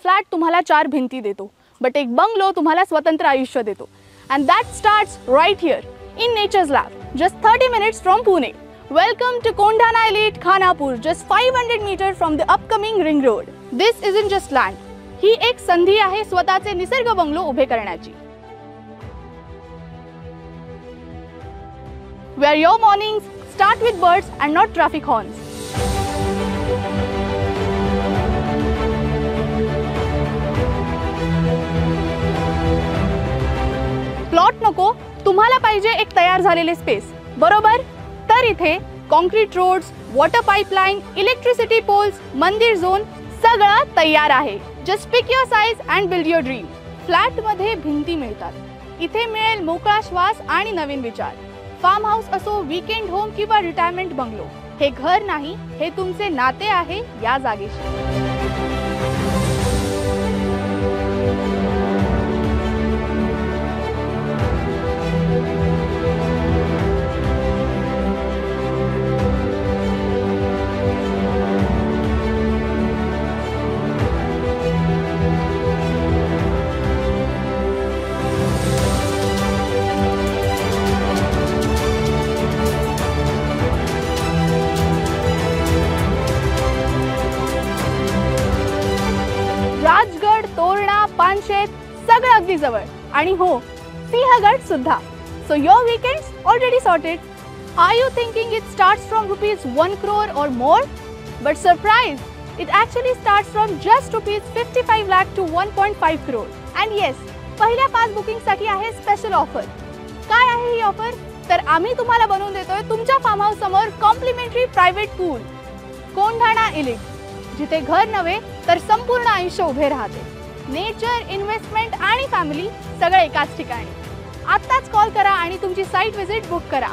Flat तुम्हाला 4 भिंती देतो, बट एक बंगलो तुम्हाला स्वतंत्र आयुष्य देतो. And that starts right here in Nature's Lab, just 30 minutes from Pune. Welcome to Kondhana Elite Khanapur, just 500 meters from the upcoming ring road. This isn't just land. ही एक संधी आहे स्वतःचे निसर्ग बंगलो उभे करण्याची. Where your mornings start with birds and not traffic horns. Plot नको, तुम्हाला पाहिजे एक तयार झालेले स्पेस, बरोबर? तर इथे concrete roads, water pipeline, electricity poles, मंदिर झोन सगळं तयार आहे. Just pick your size and build your dream. Flat मध्ये भिंती मिळतात, इथे मिळेल मोकळा श्वास आणि नवीन विचार. फार्म हाऊस असो, वीकेंड होम किंवा रिटायरमेंट बंगलो, हे घर नाही, हे तुमचे नाते आहे या जागेशी. राजगड, तोरणा, पानशेत सगळं अगदी जवळ, आणि हो, सिंहगड सुद्धा. So your weekends already sorted. Are you thinking it starts from rupees 1 crore or more? But surprise, it actually starts from just rupees 55 lakh to 1.5 crore. And yes, पहिल्या 5 बुकिंग साठी आहे स्पेशल ऑफर. काय आहे ही offer? तर आम्ही तुम्हाला बनवून देतोय तुमच्या फार्म हाऊस समोर कॉम्प्लिमेंटरी प्रायव्हेट पूल. कोंढाणा इलिट, जिथे घर नव्हे तर संपूर्ण आयुष्य उभे राहते. नेचर, इन्व्हेस्टमेंट आणि फॅमिली सगळं एकाच ठिकाणी. आत्ताच कॉल करा आणि तुमची साईट व्हिजिट बुक करा.